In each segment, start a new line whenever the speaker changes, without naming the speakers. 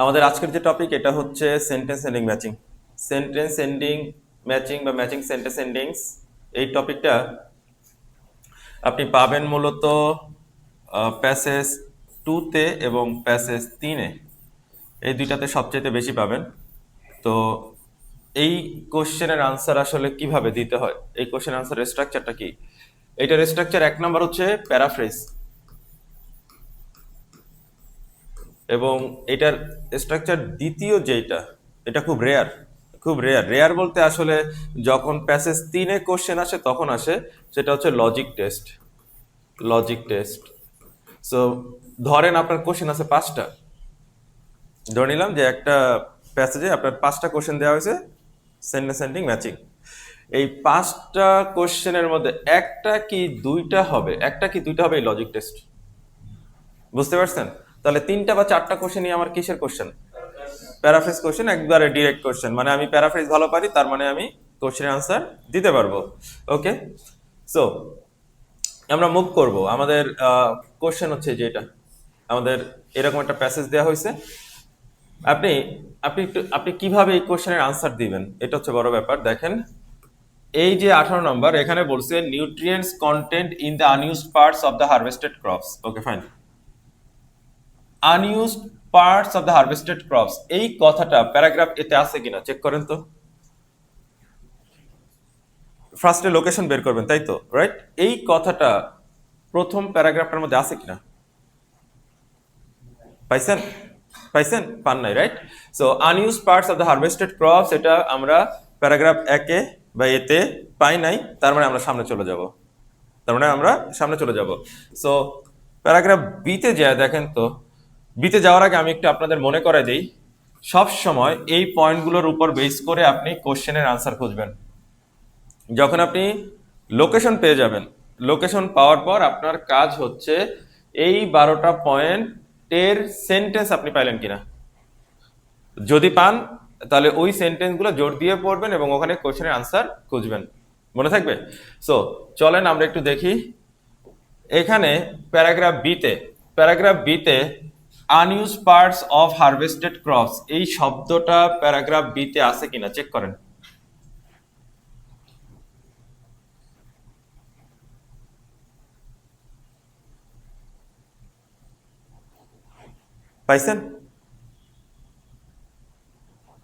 আমাদের আজকের যে টপিক এটা হচ্ছে sentence ending matching. Sentence ending matching বা ম্যাচিং সেন্টেন্স এন্ডিংস, এই টপিকটা আপনি পাবেন মূলত প্যাসেজ 2-তে এবং প্যাসেজ 3-এ, এই দুইটাতে সবচেয়ে বেশি পাবেন। তো এই কোশ্চেনের আনসার আসলে কিভাবে দিতে হয়, এই কোশ্চেন আনসারের স্ট্রাকচারটা কি? এটার স্ট্রাকচার 1 নাম্বার হচ্ছে প্যারাফ্রেজ, এবং এটার স্ট্রাকচার দ্বিতীয় যেটা, এটা খুব রেয়ার, খুব রেয়ার। রেয়ার বলতে আসলে যখন প্যাসেজ 3-এ কোশ্চেন আসে তখন আসে, সেটা হচ্ছে logic test. Logic test. So ধরেন আপনার কোশ্চেন আছে 5টা, ধরে নিলাম যে একটা প্যাসেজে আপনার 5টা কোশ্চেন দেওয়া হয়েছে সেন্টেন্স এন্ডিং ম্যাচিং। এই 5টা কোশ্চেনের মধ্যে একটা কি দুইটা হবে, একটা কি দুইটা হবে এই লজিক টেস্ট। বুঝতে পারছেন? তাহলে 3টা বা 4টা কোশ্চেনই আমার কিসের কোশ্চেন? প্যারাফ্রেজ কোশ্চেন, একবারে ডিরেক্ট কোশ্চেন। মানে আমি প্যারাফ্রেজ ভালো পারি, তার মানে আমি কোশ্চেনের আনসার দিতে পারবো। ওকে, সো আমরা মুভ করব। আমাদের কোশ্চেন হচ্ছে যে এটা আমাদের এরকম একটা প্যাসেজ দেওয়া হয়েছে। আপনি আপনি কিভাবে এই কোশ্চেনের আনসার দিবেন, এটা হচ্ছে বড় ব্যাপার। দেখেন, এই যে 18 নম্বর, এখানে বলছে nutrients contained in the unused parts of the harvested crops. Okay, fine. Unused parts of the harvested crops, এই কথাটা প্যারাগ্রাফ এতে আছে কিনা চেক করেন তো। ফার্স্টে লোকেশন বের করবেন, তাই তো, রাইট? এই কথাটা প্রথম প্যারাগ্রাফটার মধ্যে আছে কিনা? পাইছেন? পাইছেন? পান নাই, right? So আনইউজ parts of the harvested crops, এটা আমরা প্যারাগ্রাফ 1-এ বা এতে পাই নাই, তার মানে আমরা সামনে চলে যাব। তার মানে আমরা সামনে চলে যাব। সো প্যারাগ্রাফ বিতে যায়, দেখেন তো। বিতে যাওয়ার আগে আমি একটু আপনাদের মনে করাই দিই, সব সময় এই পয়েন্টগুলোর উপর বেস করে আপনি কোশ্চেনের আনসার খুঁজবেন। যখন আপনি লোকেশন পেয়ে যাবেন, লোকেশন পাওয়ার পর আপনার কাজ হচ্ছে এই 12টা পয়েন্টের সেন্টেন্স আপনি পাইলেন কিনা। যদি পান তাহলে ওই সেন্টেন্সগুলো জোর দিয়ে পড়বেন এবং ওখানে কোশ্চেনের আনসার খুঁজবেন। মনে থাকবে? সো চলেন আমরা একটু দেখি। এখানে প্যারাগ্রাফ বিতে আনইউজ পার্টস অফ হারভেস্টেড ক্রপস, এই শব্দটা প্যারাগ্রাফ বিতে আছে কিনা চেক করেন। পাইছেন?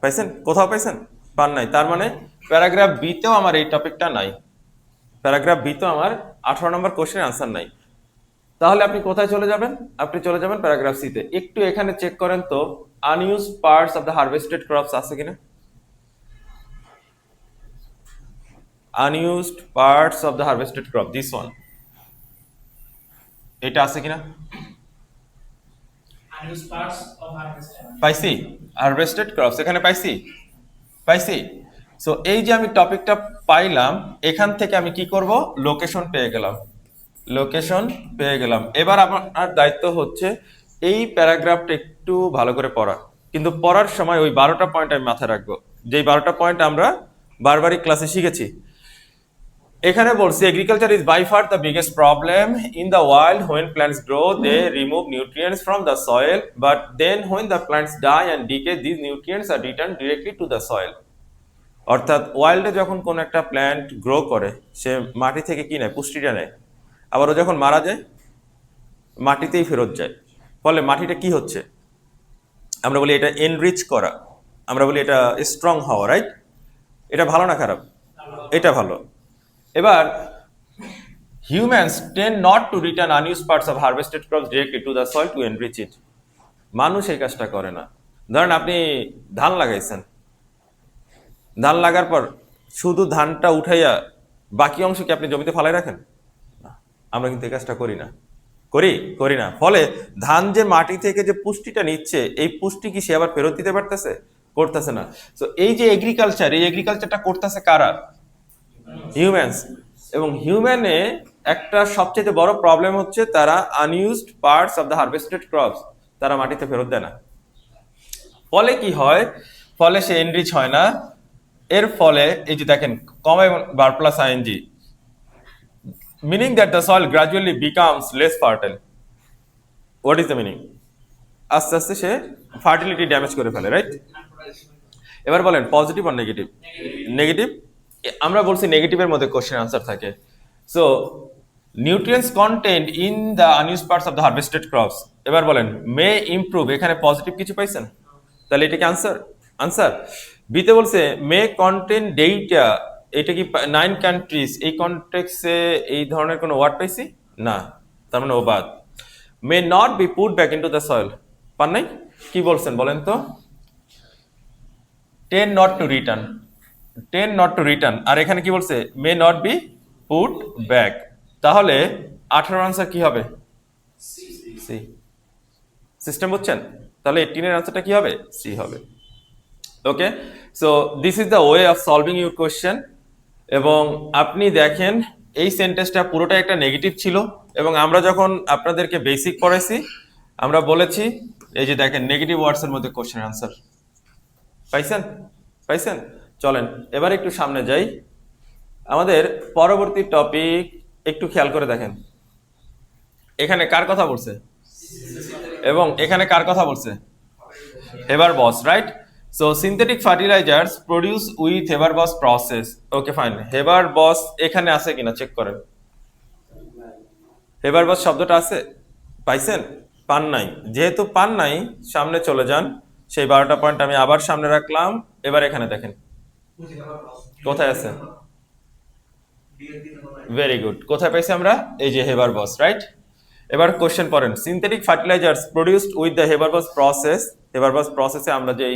পাইছেন? কোথাও পাইছেন? পান নাই, তার মানে প্যারাগ্রাফ বিতেও আমার এই টপিকটা নাই। প্যারাগ্রাফ বিতেও আমার 18 নম্বর কোশ্চেনের আনসার নাই। তাহলে আপনি কোথায় চলে যাবেন? আপনি চলে যাবেন প্যারাগ্রাফ সিতে। একটু এখানে চেক করেন তো, আনইউজ parts of the harvested crops আছে কিনা। Unused parts of the harvested crop, this one, এটা আছে কিনা?
unused parts of harvested.
পাইছি। হারভেস্টেড ক্রপস এখানে পাইছি, পাইছি। সো এই যে আমি টপিকটা পাইলাম, এখান থেকে আমি কি করব? লোকেশন পেয়ে গেলাম, লোকেশন পেয়ে গেলাম। এবার আপনার দায়িত্ব হচ্ছে এই প্যারাগ্রাফটা একটু ভালো করে পড়া, কিন্তু পড়ার সময় ওই 12টা পয়েন্ট আমি মাথায় রাখবো, যেই 12টা পয়েন্ট আমরা বারবারই ক্লাসে শিখেছি। এখানে বলছি agriculture is by far the biggest problem in the world. When plants grow they remove nutrients from the soil, but then when the plants die and decay this nutrients are return directly to the soil. অর্থাৎ ওয়ার্ল্ডে যখন কোন একটা plant grow করে, সে মাটি থেকে কি নেয়? পুষ্টিটা নেয়। আবার ও যখন মারা যায় মাটিতেই ফেরত যায়। ফলে মাটিটা কি হচ্ছে? আমরা বলি এটা এনরিচ করা, আমরা বলি এটা স্ট্রং হওয়া, রাইট? এটা ভালো না খারাপ? এটা ভালো। এবার humans tend not to return unused parts of harvested crops directly to the soil to enrich it. মানুষ এই কাজটা করে না। ধরেন আপনি ধান লাগাইছেন, ধান লাগার পর শুধু ধানটা উঠাইয়া বাকি অংশ কি আপনি জমিতে ফালাই রাখেন? না, আমরা কিন্তু এই কাজটা করি না। করি? করি না। ফলে ধান যে মাটি থেকে যে পুষ্টিটা নিচ্ছে, এই পুষ্টি কি সে আবার ফেরত দিতে পারতেছে? করতেছে না। তো এই যে এগ্রিকালচার, এই এগ্রিকালচারটা করতেছে কারা? হিউম্যানস। এবং হিউম্যানে একটা সবচেয়ে বড় প্রবলেম হচ্ছে তারা unused parts of the harvested crops তারা মাটিতে ফেরত দেয় না। ফলে কি হয়? ফলে সে এনরিচ হয় না। এর ফলে এই যে দেখেন, কমা এবং বার plus ING, meaning that the soil gradually becomes less fertile. What is the meaning? আস্তে আস্তে সে ফার্টিলিটি ড্যামেজ করে ফেলে, রাইট? এবার বলেন পজিটিভ আর নেগেটিভ? নেগেটিভ। আমরা বলছি নেগেটিভের মধ্যে কোশ্চেন আনসার থাকে। So nutrients contained in the unused parts of the harvested crops, এবার বলেন মে ইমপ্রুভ, এখানে পজিটিভ কিছু পাইছেন, তাহলে এটা কি আনসার? আনসার। বিতে বলছে মে কন্টেন্ট ডেটা, এটা কি 9 কান্ট্রিজ, এই কনটেক্সে এই ধরনের কোনো ওয়ার্ড পাইছি না, তার মানে ও বাদ। May not be put back into the soil, পান নাই? কি বলছেন বলেন তো? Tend not to return, tend not to return, আর এখানে কি বলছে may not be put back, তাহলে 18 আনসার কি হবে? সি। সিস্টেম বুঝছেন? তাহলে 18 এর আনসারটা কি হবে? সি হবে। Okay, so this is the way of solving your question. এবং আপনি দেখেন এই সেন্টেন্সটা পুরোটা একটা নেগেটিভ ছিল, এবং আমরা যখন আপনাদেরকে বেসিক পড়াইছি আমরা বলেছি এই যে দেখেন নেগেটিভ ওয়ার্ডসের মধ্যে কোশ্চেন আনসার পাইছেন? পাইছেন? চলেন এবার একটু সামনে যাই। আমাদের পরবর্তী টপিক একটু খেয়াল করে দেখেন, এখানে কার কথা বলছে এবং এখানে কার কথা বলছে? Haber Bosch, right? So synthetic fertilisers produce with Haber Bosch process. Okay fine, Haber Bosch এখানে আছে কিনা চেক করেন। হেবার বস শব্দটা আছে? পাইছেন? পান নাই? যেহেতু পান নাই সামনে চলে যান, সেই 12টা পয়েন্ট আমি আবার সামনে রাখলাম। এবার এখানে দেখেন কোথায় আছে? ভেরি গুড, কোথায় পাইছি আমরা? এই যে হেবার বস, রাইট? এবার কোশ্চেন পড়েন, synthetic fertilisers produced with the Haber Bosch process. Haber Bosch প্রসেসে আমরা যে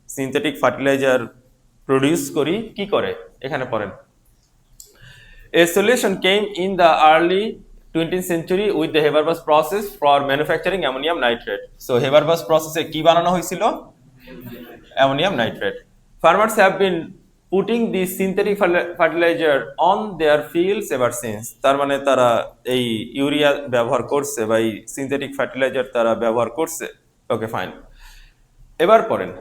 সিনথেটিক ফার্টিলাইজার প্রডিউস করি কি করে, এখানে পড়েন। A solution came in the early 20th century with the Haber-Bosch process for manufacturing ammonium nitrate. So Haber-Bosch process এ কি বানানো হয়েছিল? Ammonium nitrate. Farmers have been putting this synthetic fertilizer on their fields ever since. তার মানে তারা এই urea ব্যবহার করছে বা এই সিনথেটিক ফার্টিলাইজার তারা ব্যবহার করছে। ওকে ফাইন, এবার পড়েন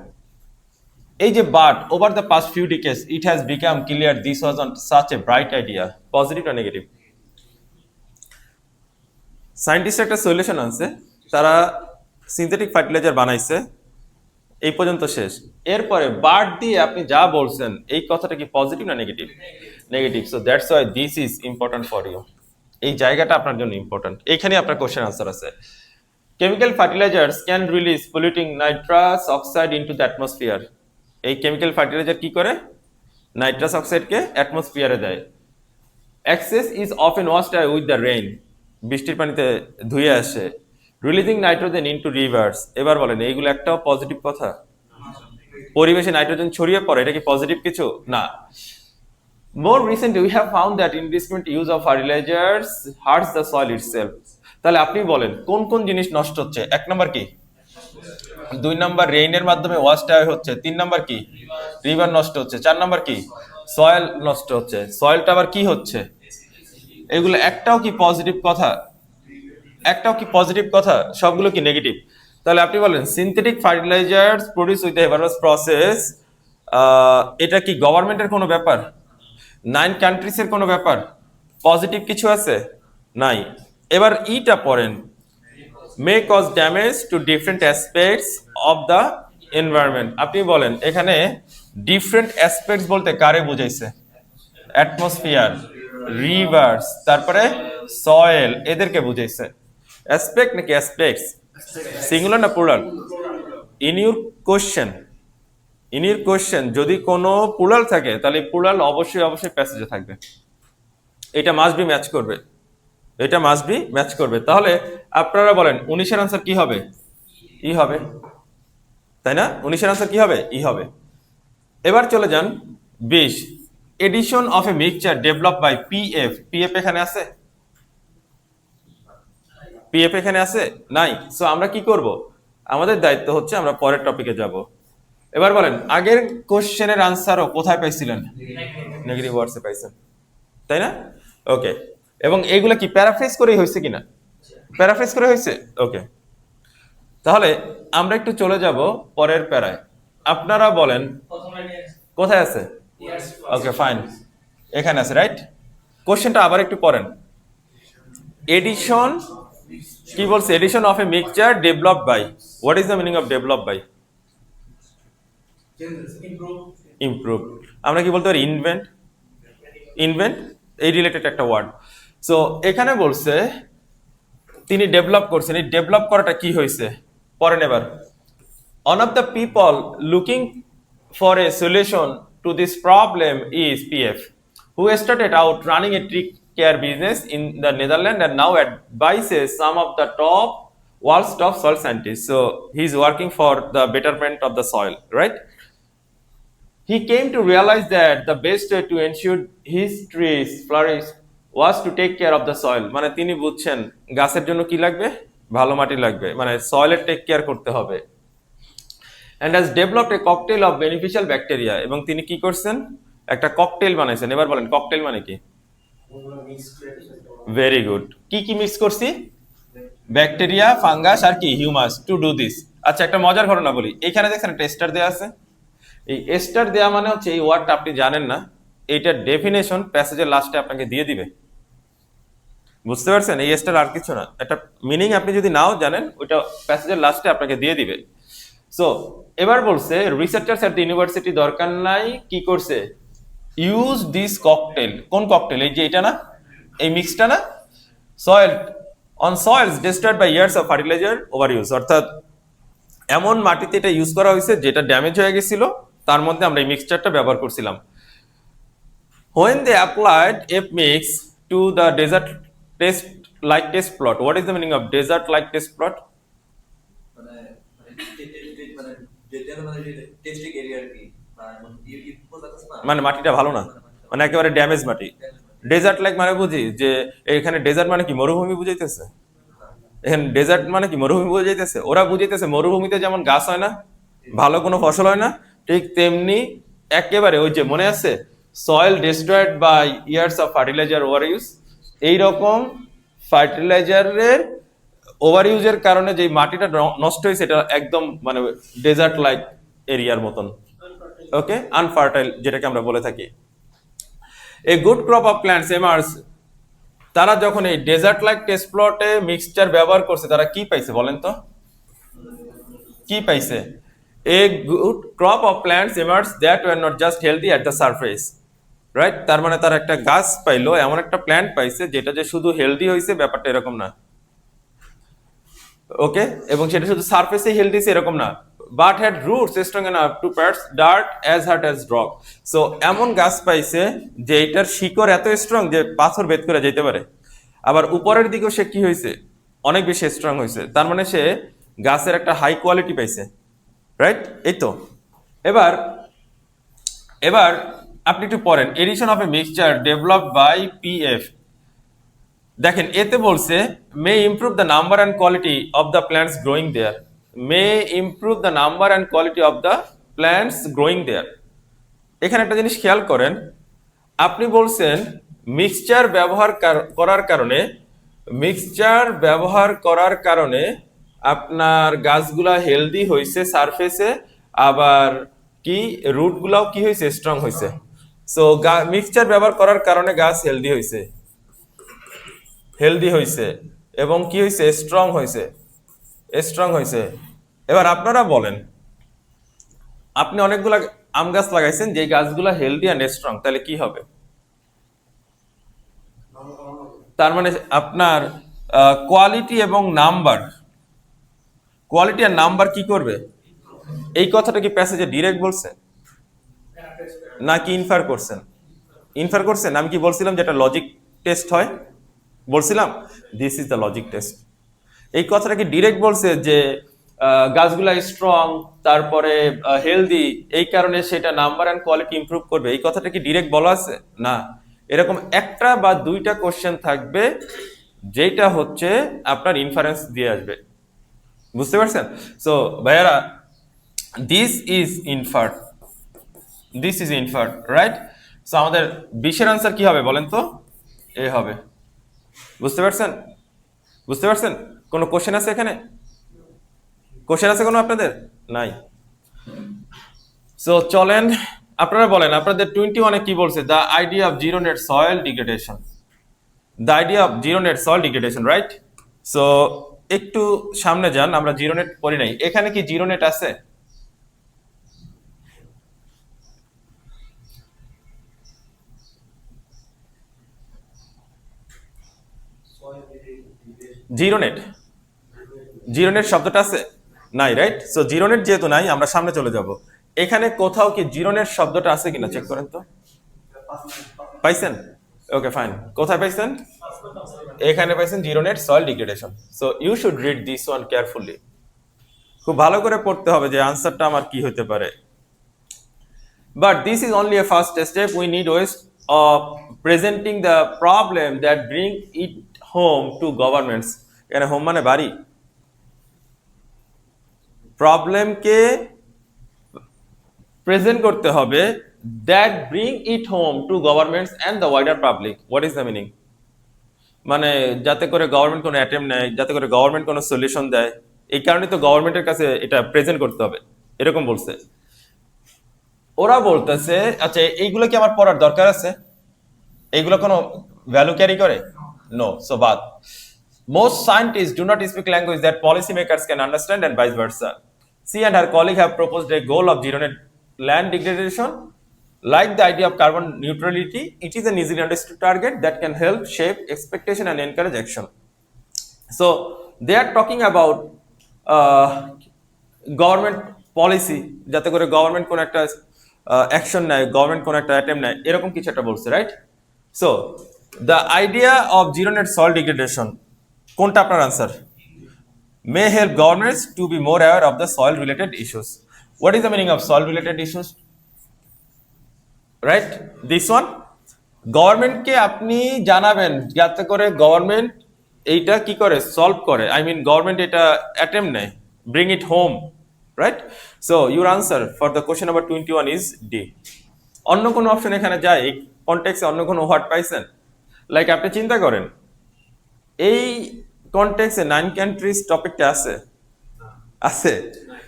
এই যে but over the past few decades it has become clear this was not such a bright idea. Positive আর নেগেটিভ? সায়েন্টিস্ট একটা সলিউশন আনছে, তারা সিনথেটিক ফার্টিলাইজার বানাইছে, এই পর্যন্ত শেষ। এরপরে বাট দিয়ে আপনি যা বলছেন এই কথাটা কি পজিটিভ না negative? Negative. So that's why this is important for you, এই জায়গাটা আপনার জন্য ইম্পর্টেন্ট। এখানে আপনার কোশ্চেন আনসার আছে। Chemical fertilizers can release polluting nitrous oxide into the atmosphere. এই কেমিক্যাল ফার্টিলাইজার কি করে? নাইট্রাস অক্সাইডকে অ্যাটমসফিয়ারে দেয়। Excess is often washed out with the rain, বৃষ্টির পানিতে ধুয়ে আসে। রিলিজিং নাইট্রোজেন ইনটু রিভার্স, এবার বলেন এইগুলো একটাও পজিটিভ কথা? পরিবেশে নাইট্রোজেন ছড়িয়ে পড়ে, এটা কি পজিটিভ কিছু না? More recently we have found that indiscriminate use of fertilisers hurts the soil itself. তাহলে আপনি বলেন কোন কোন জিনিস নষ্ট হচ্ছে? 1 নাম্বার কি? 2 নাম্বার রেইনের মাধ্যমে ওয়াশড আউট হচ্ছে। 3 নাম্বার কি? রিভার নষ্ট হচ্ছে। 4 নাম্বার কি? সয়েল নষ্ট হচ্ছে। সয়েলটা আবার কি হচ্ছে? এগুলো একটাও কি পজিটিভ কথা? একটাও কি পজিটিভ কথা? সবগুলো কি নেগেটিভ? তাহলে আপনি বলেন synthetic fertilisers produce with the Haber Bosch process, এটা কি গভর্নমেন্টের কোনো ব্যাপার? 9 কান্ট্রিজের কোনো ব্যাপার? পজিটিভ কিছু আছে? নাই। এবার ইটা পড়েন, may cause damage to different aspects of the environment. আপনি বলেন এখানে ডিফারেন্ট অ্যাসপেক্টস বলতে কারে বুঝাইছে? অ্যাটমসফিয়ার, রিভার্স, তারপরে সয়েল, এদেরকে বুঝাইছে। অ্যাসপেক্ট নাকি অ্যাসপেক্টস? সিঙ্গুলার না প্লুরাল? ইন ইউর কোশ্চেন যদি কোনো প্লুরাল থাকে তাহলে প্লুরাল অবশ্যই অবশ্যই প্যাসেজে থাকবে, এটা মাস্ট বি ম্যাচ করবে, এটা মাস্ট বি ম্যাচ করবে। তাহলে আপনারা বলেন 19-এর আনসার কি হবে? ই হবে, তাই না? 19-এর আনসার কি হবে? ই হবে। এবার চলে যান 20, addition of a mixture develop by PF. PF এখানে আছে? পিএফ এখানে আছে? নাই। সো আমরা কি করব? আমাদের দায়িত্ব হচ্ছে আমরা পরের টপিকে যাব। এবার বলেন আগের কোশ্চেনের আনসারও কোথায় পাইছিলেন? নেগেটিভ ওয়ার্ডসে পাইছেন, তাই না? ওকে, এবং এইগুলা কি প্যারাফ্রেজ করেই হয়েছে কিনা? প্যারাফ্রেজ করে হয়েছে। ওকে, তাহলে আমরা একটু চলে যাব পরের প্যারায়। আপনারা বলেন কোথায় আছে? ওকে ফাইন, এখানে আছে, রাইট? কোশ্চেনটা আবার একটু পড়েন। এডিশন কি বলছে addition of a mixture develop by what is the meaning of develop by
Improve.
Improve আমরা কি বলতে পারি ইনভেন্ট এই রিলেটেড একটা ওয়ার্ড সো এখানে বলছে তিনি ডেভেলপ করছেন এই ডেভেলপ করাটা কি হয়েছে পরে নেবার one of the people looking for a solution to this problem is PF who started out running a tree care business in the Netherlands and now advises some of the world's top soil scientists so he's working for the betterment of the soil right. He came to realize that the best way to ensure his trees flourish was to take care of the soil মানে তিনি বুঝছেন গাছের জন্য কি লাগবে ভালো মাটি লাগবে মানে সয়েলের টেক কেয়ার করতে হবে and has developed a cocktail of beneficial bacteria এবং তিনি কি করছেন একটা ককটেল বানাইছেন এবার বলেন ককটেল মানে কি ভেরি গুড কি কি মিক্স করছি ব্যাকটেরিয়া ফাঙ্গাস আর কি হিউমাস টু ডু দিস আচ্ছা একটা মজার ঘটনা বলি এখানে দেখছেন টেস্টার দেয়া আছে এই এস্টার দেয়া মানে হচ্ছে এই ওয়ার্ডটা আপনি জানেন না এইটার ডেফিনেশন প্যাসেজের লাস্টে আপনাকে দিয়ে দিবে বুঝতে পারছেন এই এস্টার আর কিছু না একটা মিনিং আপনি যদি নাও জানেন ওইটা প্যাসেজের লাস্টে আপনাকে দিয়ে দিবে সো এবার বলছে রিসার্চার্স এট দ্য ইউনিভার্সিটি দরকার নাই কি করছে ইউজ দিস ককটেল কোন ককটেল এই যে এটা না এই মিক্সটা না soil on soils destroyed by years of fertiliser over use অর্থাৎ এমন মাটিতে এটা ইউজ করা হয়েছে যেটা ড্যামেজ হয়ে গেছিল তার মধ্যে আমরা এই মিক্সচারটা ব্যবহার করছিলাম when they applied F mix to the desert test plot what is the meaning of desert like test plot
মানে মানে যেটা মানে টেস্টিং এরিয়া কি
মানে মাটিটা ভালো না মানে একেবারে ড্যামেজ মাটি ডেজার্ট লাইক মানে বুঝি যে এখানে ডেজার্ট মানে কি মরুভূমি বুঝাইতেছে এখানে ডেজার্ট মানে কি মরুভূমি বুঝাইতেছে ওরা বুঝাইতেছে মরুভূমিতে যেমন গাছ হয় না ভালো কোনো ফসল হয় না ঠিক তেমনি একেবারে ওই যে মনে আছে soil destroyed by years of fertiliser over use এইরকম ফার্টিলাইজারের ওভার ইউজের কারণে যে মাটিটা নষ্ট হয়েছে এটা একদম মানে ডেজার্ট লাইক এরিয়ার মতন ওকে আনফার্টাইল যেটাকে আমরা বলে থাকি a good crop of plants emerge তারা যখন এই ডেজার্ট লাইক টেস্ট প্লটে মিক্সচার ব্যবহার করছে তারা কি পাইছে বলেন তো কি পাইছে a good crop of plants emerge that were not just healthy at the surface right তার মানে তার একটা গাছ পাইলো এমন একটা প্ল্যান্ট পাইছে যেটা যে শুধু হেলদি হয়েছে ব্যাপারটা এরকম না ওকে এবং সেটা শুধু সারফেসে হেলদি এরকম না but had roots strong enough to parts dirt as hard as rock so এমন গাছ পাইছে যে এটার শিকড় এত স্ট্রং যে পাথর ভেদ করে যেতে পারে আবার উপরের দিকেও সে কি হয়েছে অনেক বেশি স্ট্রং হয়েছে তার মানে সে গাছের একটা হাই কোয়ালিটি পাইছে রাইট এই তো এবার এবার আপনি একটু পড়েন addition of a mixture developed by PF দেখেন এতে বলছে may improve the number and quality of the plants growing there may improve the number and quality of the plants growing there এখানে একটা জিনিস খেয়াল করেন আপনি বলছেন মিক্সচার ব্যবহার করার কারণে আপনার গাছগুলা হেলদি হয়েছে সারফেসে আবার কি রুটগুলাও কি হয়েছে স্ট্রং হয়েছে সো মিক্সচার ব্যবহার করার কারণে গাছ হেলদি হয়েছে এবং কি হয়েছে স্ট্রং হয়েছে এবার আপনারা বলেন আপনি অনেকগুলা আম গাছ লাগাইছেন যে গাছগুলা হেলদি অ্যান্ড স্ট্রং তাহলে কি হবে তার মানে আপনার কোয়ালিটি এবং নাম্বার কোয়ালিটি আর নাম্বার কি করবে এই কথাটা কি প্যাসেজে ডিরেক্ট বলছে নাকি ইনফার করছেন আমি কি বলছিলাম যেটা লজিক টেস্ট হয় বলছিলাম this is the logic test এই কথাটা কি ডিরেক্ট বলছে যে গাছগুলা স্ট্রং তারপরে হেলদি এই কারণে সেটা নাম্বার অ্যান্ড কোয়ালিটি ইমপ্রুভ করবে এই কথাটা কি ডিরেক্ট বলা আছে না এরকম একটা বা দুইটা কোশ্চেন থাকবে যেটা হচ্ছে আপনার ইনফারেন্স দিয়ে আসবে বুঝতে পারছেন সো ভাইয়ারা দিস ইজ ইনফার্ড রাইট সো আমাদের 20 এর আনসার কি হবে বলেন তো এ হবে বুঝতে পারছেন কোনো কোশ্চেন আছে এখানে কোশ্চেন আছে কোনো আপনাদের নাই সো চলেন আপনারা বলেন আপনাদের 21 এ কি বলছে the idea of zero net soil degradation right so একটু সামনে যান, আমরা জিরো নেট পড়ি নাই, এখানে কি জিরো নেট আছে? জিরো নেট, জিরো নেট শব্দটা আছে? নাই, রাইট? সো জিরো নেট যেহেতু নাই, আমরা সামনে চলে যাব। এখানে কোথাও কি জিরো নেট শব্দটা আছে কিনা চেক করেন তো। পাইছেন? Okay, fine. কোথায় পাইছেন? এখানে পাইছেন zero net soil degradation. So you should read this one carefully. খুব ভালো করে পড়তে হবে যে আনসারটা আমার কি হতে পারে। But this is only a first step. We need ways of presenting the problem that bring it home to governments. এখানে হোম মানে বাড়ি। প্রবলেমকে প্রেজেন্ট করতে হবে that bring it home to governments and the wider public. What is the meaning? মানে যাতে করে government কোনো attempt নেয়, যাতে করে গভর্নমেন্ট কোনো সলিউশন দেয়, এই কারণে তো গভর্নমেন্টের কাছে এটা প্রেজেন্ট করতে হবে, এরকম বলছে। ওরা বলতেছে আচ্ছা এইগুলো কি আমার পড়ার দরকার আছে? এইগুলো কোনো ভ্যালু ক্যারি করে? নো, সো বাদ। Most scientists do not speak language that policymakers can understand and vice versa. She and her colleague have proposed a goal of zero net land degradation. Like the idea of carbon neutrality, it is an easily understood target that can help shape expectation and encourage action. So they are talking about government policy, যাতে করে government কোন একটা action নেয়, government কোন একটা attempt নেয়, এরকম কিছু একটা বলছে, right? So the idea of zero net soil degradation, কোনটা আপনার answer? May help governments to be more aware of the soil related issues. What is the meaning of soil related issues? Right, this one. গভর্নমেন্টকে আপনি জানাবেন যাতে করে government এইটা কি করে সলভ করে, আই মিন গভর্নমেন্ট এটা অ্যাটেম্প নেয়, bring it home, right? So your answer for the question number 21 is D. অন্য কোনো অপশন এখানে যায় এই কনটেক্সে? অন্য কোনো হোয়াট পাইছেন? লাইক আপনি চিন্তা করেন এই কনটেক্সে 9 কান্ট্রিজ টপিকটা আছে? আছে?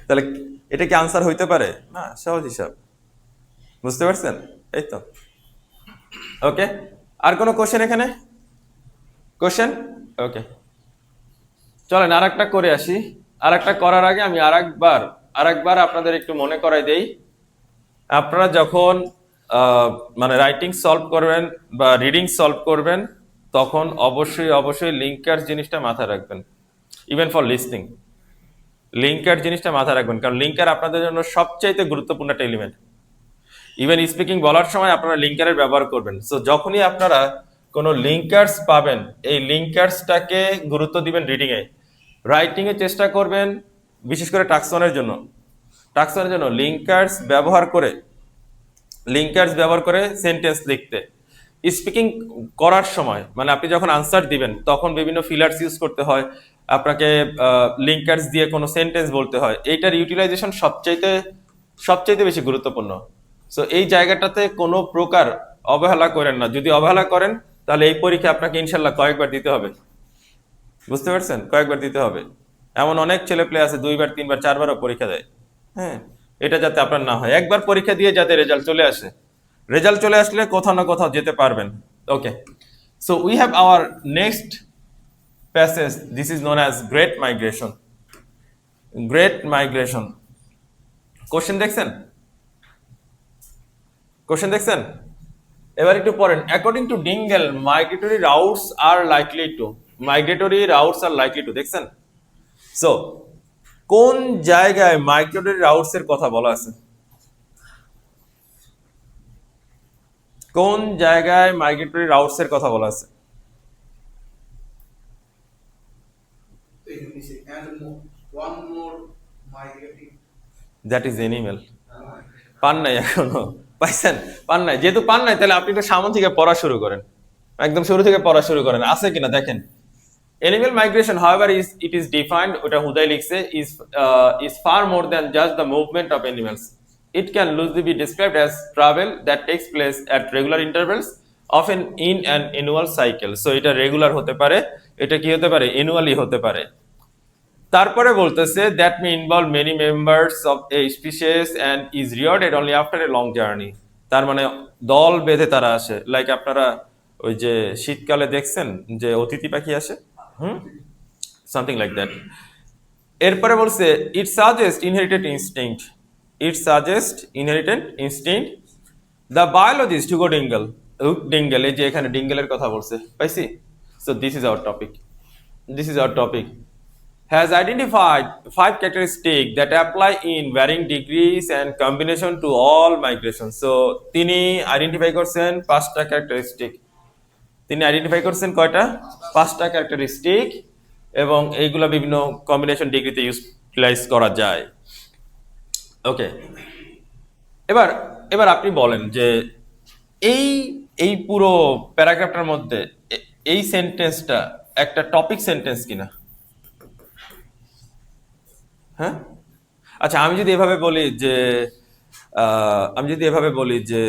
তাহলে এটা কি আনসার হইতে পারে না? সহজ হিসাব, বুঝতে পারছেন? এই তো, ওকে। আর কোনো কোশ্চেন এখানে? কোশ্চেন? ওকে, চলেন আর একটা করে আসি। আর একটা করার আগে আমি আরেকবার আপনাদের একটু মনে করাই দেই। আপনারা যখন মানে রাইটিং সলভ করবেন বা রিডিং সলভ করবেন, তখন অবশ্যই লিঙ্কার জিনিসটা মাথায় রাখবেন। ইভেন ফর লিসনিং লিঙ্কার জিনিসটা মাথায় রাখবেন, কারণ লিঙ্কার আপনাদের জন্য সবচাইতে গুরুত্বপূর্ণ একটা এলিমেন্ট। ইভেন স্পিকিং বলার সময় আপনারা লিঙ্কারের ব্যবহার করবেন। সো যখনই আপনারা কোনো লিঙ্কার্স পাবেন, এই লিঙ্কার্সটাকে গুরুত্ব দিবেন রিডিং এ। রাইটিং এ চেষ্টা করবেন, বিশেষ করে টাক্সনের জন্য লিঙ্কার্স ব্যবহার করে সেন্টেন্স লিখতে। স্পিকিং করার সময় মানে আপনি যখন আনসার দিবেন তখন বিভিন্ন ফিলার্স ইউজ করতে হয়, আপনাকে লিঙ্কার্স দিয়ে কোনো সেন্টেন্স বলতে হয়। এইটার ইউটিলাইজেশন সবচাইতে বেশি গুরুত্বপূর্ণ। সো এই জায়গাটাতে কোনো প্রকার অবহেলা করেন না। যদি অবহেলা করেন তাহলে এই পরীক্ষা আপনাকে ইনশাল্লাহ কয়েকবার দিতে হবে, বুঝতে পারছেন? কয়েকবার দিতে হবে। এমন অনেক ছেলে প্লে আছে 2বার 3বার 4বারও পরীক্ষা দেয়। হ্যাঁ, এটা যাতে আপনার না হয়। একবার পরীক্ষা দিয়ে যাতে রেজাল্ট চলে আসে, রেজাল্ট চলে আসলে কোথাও না কোথাও যেতে পারবেন। Okay, so we have our next passage, this is known as great migration. Question দেখছেন? এবার একটু পড়েন। According to Dingle, migratory routes are likely to, দেখছেন? সো কোন জায়গায় মাইগ্রেটরি রাউটস এর কথা বলা আছে? কোন জায়গায় মাইগ্রেটরি রাউটস এর কথা বলা আছে?
One more migrating.
That is animal. পান নাই এখনো? পাইছেন? পান নাই? যেহেতু পান নাই তাহলে আপনি তো সামনে থেকে পড়া শুরু করেন, একদম শুরু থেকে পড়া শুরু করেন। আছে কিনা দেখেন। Animal migration, however, it is defined, ওটা হুদাই লিখছে, is far more than just the movement of animals. It can loosely be described as travel that takes place at regular intervals, often in an annual cycle. So এটা regular হতে পারে, এটা কি হতে পারে? অ্যানুয়ালি হতে পারে। তারপরে বলতেছে that may involve many members of a species and is rewarded only after a long journey. তার মানে দল বেঁধে তারা আসে। লাইক আপনারা ওই যে শীতকালে দেখছেন যে অতিথি পাখি আসে, সামথিং লাইক দ্যাট। এরপরে বলছে it suggest inherited instinct the biologist Hugo Dingle, এই যে এখানে ডিঙ্গেলের কথা বলছে, পাইছি? So this is our topic has identified 5 characteristics that apply in varying degrees and combination to all migration. So তিনি আইডেন্টিফাই করছেন 5টা ক্যারেক্টারিস্টিক। তিনি আইডেন্টিফাই করছেন কয়টা? 5টা ক্যারেক্টারিস্টিক, এবং এইগুলা বিভিন্ন কম্বিনেশন ডিগ্রিতে ইউটিলাইজ করা যায়। ওকে, এবার আপনি বলেন যে এই পুরো প্যারাগ্রাফটার মধ্যে এই সেন্টেন্সটা একটা টপিক সেন্টেন্স কিনা? হ্যাঁ, আচ্ছা, আমি যদি এভাবে বলি যে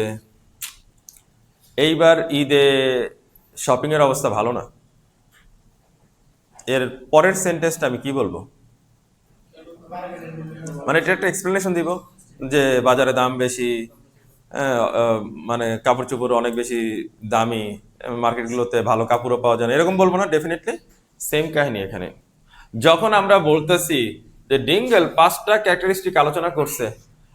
এইবার ঈদে শপিং এর অবস্থা ভালো না, এর পরের সেন্টেন্সটা আমি কি বলবো? মানে এটা একটা এক্সপ্লেনেশন দিব যে বাজারে দাম বেশি, মানে কাপড় চোপড় অনেক বেশি দামি, মার্কেটগুলোতে ভালো কাপড়ও পাওয়া যায় না, এরকম বলবো না? ডেফিনেটলি সেম কাহিনী এখানে। যখন আমরা বলতেছি যে ডিঙ্গেল 5টা ক্যারেক্টারিস্টিক আলোচনা করছে,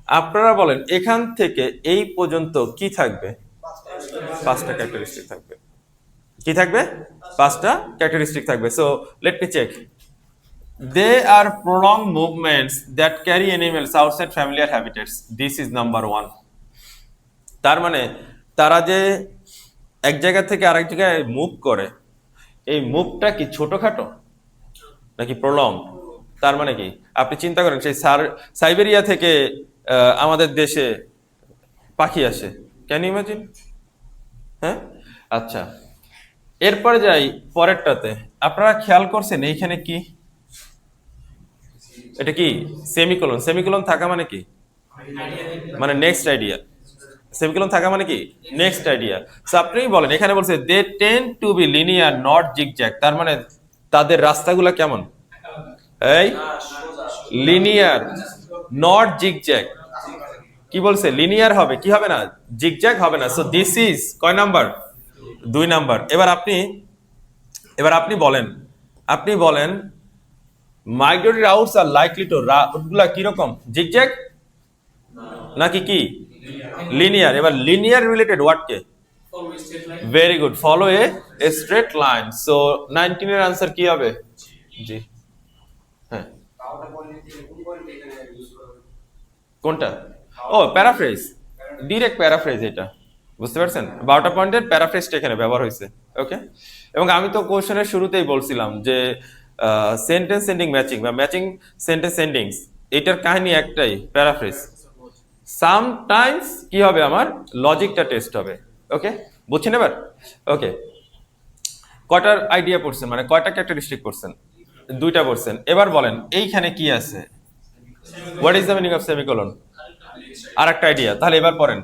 আপনারা বলেন এখান থেকে এই পর্যন্ত কি থাকবে? 5টা ক্যারেক্টারিস্টিক থাকবে। কি থাকবে? 5টা ক্যারেক্টারিস্টিক থাকবে। So let me check. They are prolonged movements that carry animals outside familiar habitats. This is number 1. তার মানে তারা যে এক জায়গা থেকে আরেক জায়গায় মুভ করে, এই মুভটা কি ছোটখাটো নাকি প্রলং? তার মানে কি আপনি চিন্তা করেন, সেই সাইবেরিয়া থেকে আমাদের দেশে পাখি আসে, ক্যান ইউ ইমাজিন? হ্যাঁ, আচ্ছা, এরপরে যাই পরেরটাতে। আপনারা খেয়াল করছেন এইখানে কি? এটা কি? সেমিকোলন। সেমিকোলন থাকা মানে কি? মানে নেক্সট আইডিয়া। সেমিকোলন থাকা মানে কি? Next idea. সো আপনি বলেন, এখানে বলছে they tend to be linear not zigzag, তার মানে তাদের রাস্তাগুলো কেমন? এই লিনিয়ার নট জিগজ্যাগ। কি বলছে? লিনিয়ার হবে, কি হবে না? জিগজ্যাগ হবে না। সো দিস ইজ কয় নাম্বার? 2 নাম্বার। এবার আপনি বলেন migratory routes are likely to, রাউটগুলা কিরকম? জিগজ্যাগ নাকি কি? লিনিয়ার। এবার লিনিয়ার রিলেটেড ওয়ার্ডকে?
Follow a straight line.
Very good, follow a straight line. So 19 এর আনসার কি হবে? জি, হ্যাঁ, কোনটা? ও, প্যারাফ্রেজ, ডিরেক্ট প্যারাফ্রেজ। এটা বুঝতে পারছেন? 12টা পয়েন্টের প্যারাফ্রেজটা এখানে ব্যবহার হয়েছে। ওকে, এবং আমি তো কোশ্চেনের শুরুতেই বলছিলাম যে সেন্টেন্স এন্ডিং ম্যাচিং বা ম্যাচিং সেন্টেন্স এন্ডিংস, এটার কাহিনী একটাই, প্যারাফ্রেজ। সামটাইমস কি হবে? আমার লজিকটা টেস্ট হবে। ওকে, বুঝছেন এবার? ওকে, কয়টার আইডিয়া পড়ছেন, মানে কয়টা ক্যারেক্টারিস্টিক পড়ছেন? 2টা পড়ছেন। এবার বলেন এইখানে কি আছে? What is the meaning of semicolon? আর একটা আইডিয়া। তাহলে এবার পড়েন,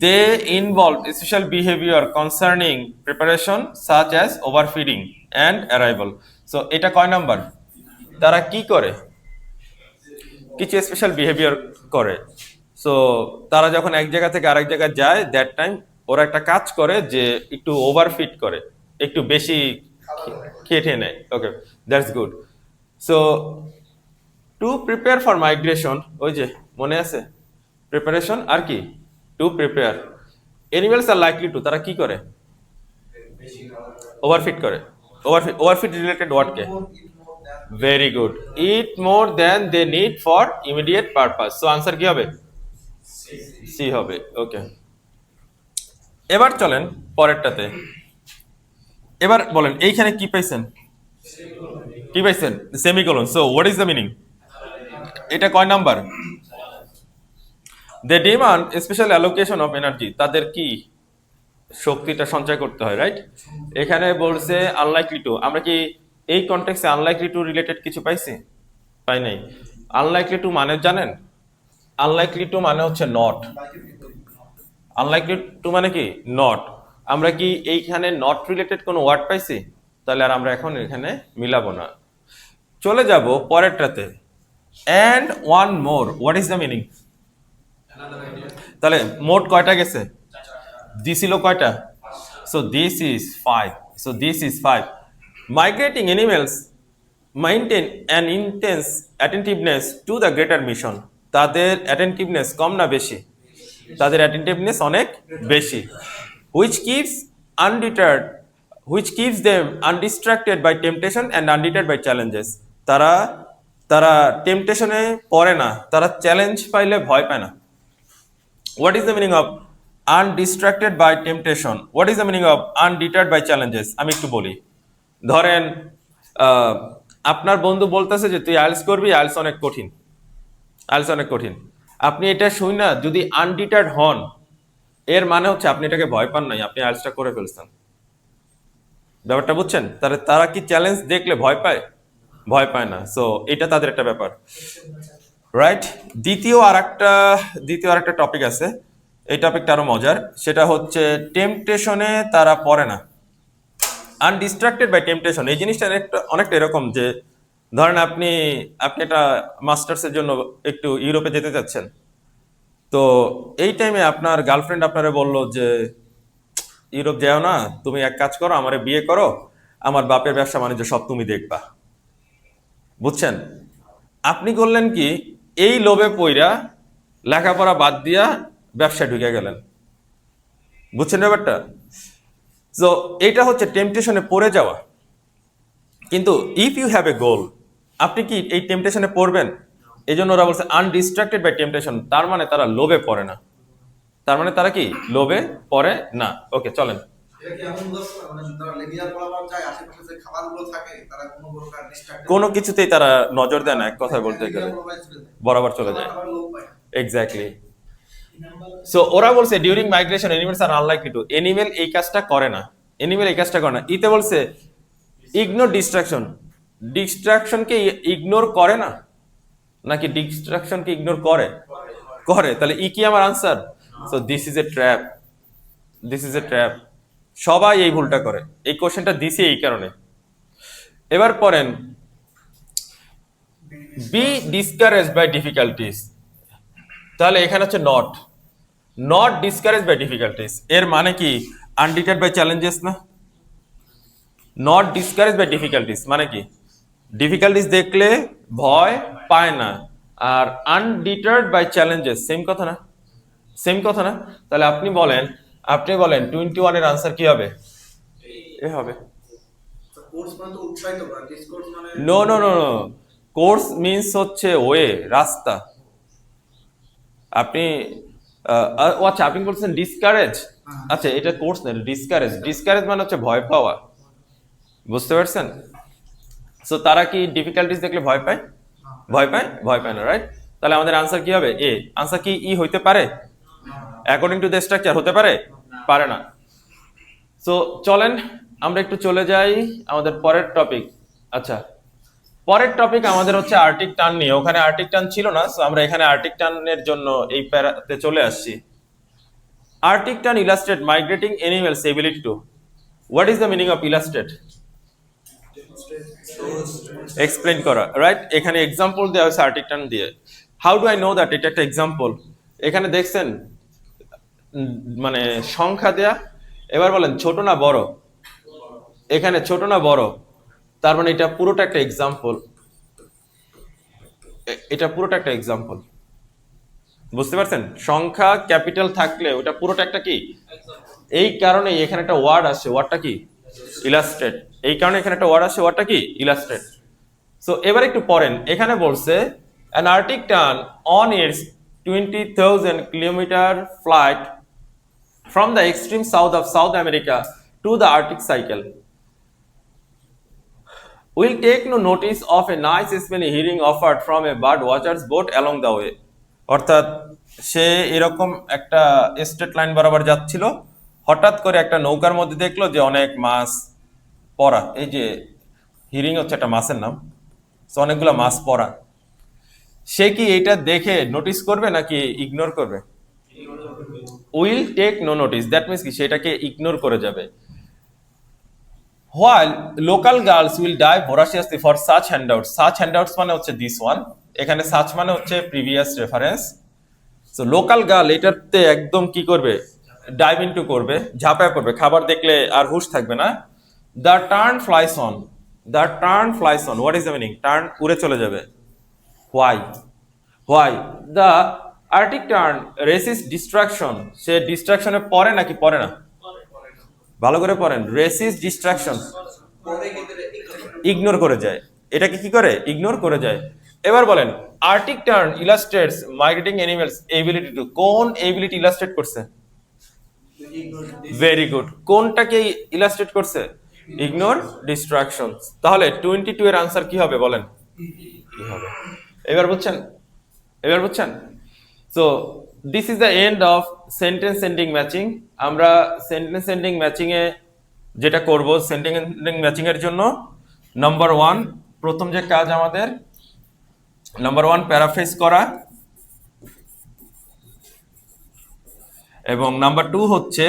they involve special behaviour concerning preparation such as overfeeding and arrival. So এটা কয় নাম্বার? তারা কি করে? কিছু স্পেশাল বিহেভিয়ার করে। সো তারা যখন এক জায়গা থেকে আরেক জায়গায় যায়, দ্যাট টাইম ওরা একটা কাজ করে যে একটু ওভারফিট করে, একটু বেশি খেয়ে নেয়। Okay, that's good. So to prepare for migration, ওই যে মনে আছে, প্রিপারেশন আর কি? To prepare. Animals are likely to, তারা কি করে? ওভারফিট করে। ওভারফিট রিলেটেড ওয়ার্ডকে? Very good, eat more than they need for immediate purpose. So answer কি হবে? সি হবে। ওকে, এবার চলেন পরেরটাতে। এবার বলেন এইখানে কি পাইছেন? কি পাইছেন? Semicolon. So what is the meaning? এটা কয় number? They demand special allocation of energy, তাদের কি শক্তিটা সঞ্চয় করতে হয়, রাইট? এখানে বলছে আনলাইকলি টু, আমরা কি এই কনটেক্সটে আনলাইকলি টু রিলেটেড কিছু পাইছি? পাই নাই। আনলাইকলি টু মানে জানেন? আনলাইকলি টু মানে হচ্ছে নট। আনলাইকলি টু মানে কি? নট। আমরা কি এইখানে নট রিলেটেড কোনো ওয়ার্ড পাইছি? তাহলে আর আমরা এখন এখানে মিলাবো না, চলে যাব পরেরটাতে। And one more, what is the meaning? তাহলে মোট কয়টা গেছে? দিছিল কয়টা? So this is 5। So this is 5। Migrating animals maintain an intense attentiveness to the greater mission. তাদের অ্যাটেন্টিভনেস কম না বেশি? তাদের অ্যাটেন্টিভনেস অনেক বেশি। which keeps undeterred which keeps them undistracted by temptation and undeterred by challenges. তারা তারা টেম্পটেশনে পড়ে না, তারা চ্যালেঞ্জ পাইলে ভয় পায় না। What is the meaning of undistracted by temptation? What is the meaning of undeterred by challenges? আমি একটু বলি। ধরেন আপনার বন্ধু বলতেছে যে তুই আইএলটিএস করবি, আইএলটিএস অনেক কঠিন, আইএলটিএস অনেক কঠিন। আপনি এটা শুই না যদি আনডিটার্ড হন, এর মানে হচ্ছে আপনি এটাকে ভয় পান নাই, আপনি আইএলটিএসটা করে ফেলছেন। ব্যাপারটা বুঝছেন? তারা কি চ্যালেঞ্জ দেখলে ভয় পায়? ভয় পায় না। সো এটা তাদের একটা ব্যাপার, রাইট? দ্বিতীয় আর একটা টপিক আছে, এই টপিকটা আরো মজার। সেটা হচ্ছে টেম্পটেশনে তারা পড়ে না, আনডিস্ট্রাক্টেড বাই টেম্পটেশন। এই জিনিসটা অনেকটা এরকম যে ধরেন আপনি একটা মাস্টার্সের জন্য একটু ইউরোপে যেতে চাচ্ছেন, তো এই টাইমে আপনার গার্লফ্রেন্ড আপনারে বলল যে ইউরোপ যাও না, তুমি এক কাজ করো, আমারে বিয়ে করো, আমার বাপের ব্যবসা বাণিজ্য সব তুমি দেখবা। বুঝছেন? আপনি করলেন কি, এই লোভে পইরা লেখাপড়া বাদ দিয়া ব্যবসায় ঢুকে গেলেন। বুঝছেন ব্যাপারটা? সো এটা হচ্ছে টেম্পটেশনে পড়ে যাওয়া। কিন্তু ইফ ইউ হ্যাভ এ গোল, আপনি কি এই টেম্পটেশনে পড়বেন? এই জন্য ওরা বলছে আনডিস্ট্রাক্টেড বাই টেম্পটেশন, তার মানে তারা লোভে পড়ে না। তার মানে তারা কি লোভে পড়ে না। ওকে, চলেন।
এটা কি এমন উদাহরণ মানে যারা লেগিয়ার পড়াবার যায় আশেপাশে যে খাবারগুলো থাকে তারা কোনো প্রকার ডিস্ট্রাক্টেড
কোনো কিছুতেই তারা নজর দেয় না, এক কথায় বলতে গেলে বরাবর চলে যায়।
খাবার লোক পায়।
এক্স্যাক্টলি। সো ওরা বলছে during migration animals R unlikely to, animal এই কাজটা করে না, এনিমেল এই কাজটা করে না। ইতে বলছে ইগনোর ডিস্ট্রাকশন, ডিস্ট্রাকশনকে ইগনোর করে না, নাকি ডিস্ট্রাকশনকে ইগনোর করে? করে। তাহলে ই কি আমার answer? So this is a trap, this is a trap. সবাই এই ভুলটা করে। এই কোশ্চেনটা দিছি এই কারণে। এবার পড়েন, বি ডিসকারেজ বাই ডিফিকাল্টিস। তাহলে এখানে হচ্ছে নট ডিসকারেজ বাই ডিফিকাল্টিস, এর মানে কি আনডিটার্ড বাই চ্যালেঞ্জেস না? নট ডিসকারেজ বাই ডিফিকাল্টিস মানে কি? ডিফিকাল্টিস দেখলে ভয় পায় না, আর আনডিটার্ড বাই চ্যালেঞ্জেস সেম কথা না? সেম কথা না? তাহলে আপনি বলেন 21 এর আনসার কি হবে? এ হবে।
কোর্স মানে তো উৎসাহিত করা, ডিসকোর্স মানে
no no no no, course means হচ্ছে ওয়ে, রাস্তা। আপনি আচ্ছা আপনি বলছেন ডিসকারেজ, আচ্ছা এটা কোর্স না, ডিসকারেজ। ডিসকারেজ মানে হচ্ছে ভয় পাওয়া, বুঝতে পারছেন? সো তারা কি ডিফিকাল্টিস দেখলে ভয় পায়? ভয় পায়? ভয় পায় না, রাইট? তাহলে আমাদের আনসার কি হবে? এ। আনসার কি ই হইতে পারে? অ্যাকর্ডিং টু দ্য স্ট্রাকচার হতে পারে? পারে না। সো চলেন আমরা একটু চলে যাই আমাদের পরের টপিক। আচ্ছা, পরের টপিক আমাদের হচ্ছে আর্টিক টান নিয়ে। ওখানে আর্টিক টান ছিল না, সো আমরা এখানে আর্টিক টানের জন্য এই প্যারাতে চলে আসছি। আর্টিক টান illustrate migrating animals ability to. What is the meaning of illustrate? Explain করা, রাইট? এখানে এক্সাম্পল দেওয়া হয়েছে আর্টিক টান দিয়ে। How do I know that এটা একটা এক্সাম্পল? এখানে দেখছেন মানে সংখ্যা দেয়া। এবার বলেন ছোট না বড়? এখানে ছোট না বড়? তার মানে এটা পুরোটা একটা এক্সাম্পল, এটা পুরোটা একটা এক্সাম্পল। বুঝতে পারছেন? সংখ্যা ক্যাপিটাল থাকলে ওটা পুরোটা একটা কি? এই কারণে এখানে একটা ওয়ার্ড আসছে, ওয়ার্ডটা কি? ইলাস্ট্রেট। এই কারণে এখানে একটা ওয়ার্ড আসছে, ওয়ার্ডটা কি? ইলাস্ট্রেট। সো এবার একটু পড়েন, এখানে বলছে an Arctic tern on its 20,000 kilometer flight from the extreme south of South America to the Arctic Cycle will take no notice of a nice smelling hearing offered from a bird watcher's boat along the way. অর্থাৎ সে এরকম একটা straight line বরাবর যাচ্ছিল, হঠাৎ করে একটা নৌকার মধ্যে দেখলো যে অনেক মাছ পড়া। এই যে হিরিং হচ্ছে একটা মাছের নাম, তো অনেকগুলো মাছ পড়া। সে কি এটা দেখে নোটিস করবে নাকি ইগনোর করবে? Will take no notice, that means কি সেটাকে ইগনোর করে যাবে। While local girls will die voraciously for such handouts. Such handouts মানে হচ্ছে this one, এখানে such মানে হচ্ছে previous reference. So local girl এটাতে একদম কি করবে? ডাইভ ইনটু করবে, ঝাঁপায় পড়বে, খাবার দেখলে আর হুঁশ থাকবে না। The tern flies on. The tern flies on, what is the meaning? Tern উড়ে চলে যাবে। Why the Arctic tern resist distraction, সে ডিস্ট্রাকশনে পড়ে নাকি পড়ে না? ভালো করে পড়েন, রেসিস্ট ডিস্ট্রাকশন,
পরে কিন্তু
ইগনোর করে যায়। এটাকে কি করে? ইগনোর করে যায়। এবার বলেন Arctic turn illustrates migrating animals ability to, কোন এবিলিটি ইলাস্ট্রেট করছে? ভেরি গুড, কোনটাকে ইলাস্ট্রেট করছে? Ignore distractions. তাহলে 22 এর আনসার কি হবে বলেন? কি হবে? এবার বুঝছেন? So this is the end of sentence ending matching. আমরা সেন্টেন্স এন্ডিং ম্যাচিং এ যেটা করব, সেন্টেন্স এন্ডিং ম্যাচিং এর জন্য নাম্বার 1, প্রথম যে কাজ আমাদের, নাম্বার 1 প্যারাফ্রেজ করা, এবং নাম্বার 2 হচ্ছে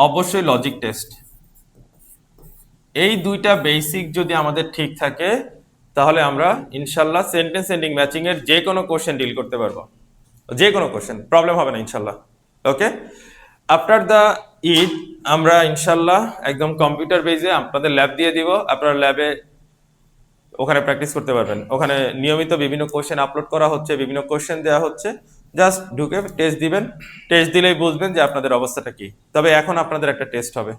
অবশ্যই লজিক টেস্ট। এই দুইটা বেসিক যদি আমাদের ঠিক থাকে তাহলে আমরা ইনশাল্লাহ সেন্টেন্স এন্ডিং ম্যাচিং এর যে কোনো কোশ্চেন ডিল করতে পারবো, যে কোনো কোশ্চেন, প্রবলেম হবে না ইনশাল্লাহ। ওকে, আফটার দ্য ঈদ আমরা ইনশাল্লাহ একদম কম্পিউটার বেজে আপনাদের ল্যাব দিয়ে দিব। আপনারা ল্যাবে ওখানে প্র্যাকটিস করতে পারবেন। ওখানে নিয়মিত বিভিন্ন কোশ্চেন আপলোড করা হচ্ছে, বিভিন্ন কোশ্চেন দেওয়া হচ্ছে, জাস্ট ঢুকে টেস্ট দিবেন। টেস্ট দিলেই বুঝবেন যে আপনাদের অবস্থাটা কি। তবে এখন আপনাদের একটা টেস্ট হবে।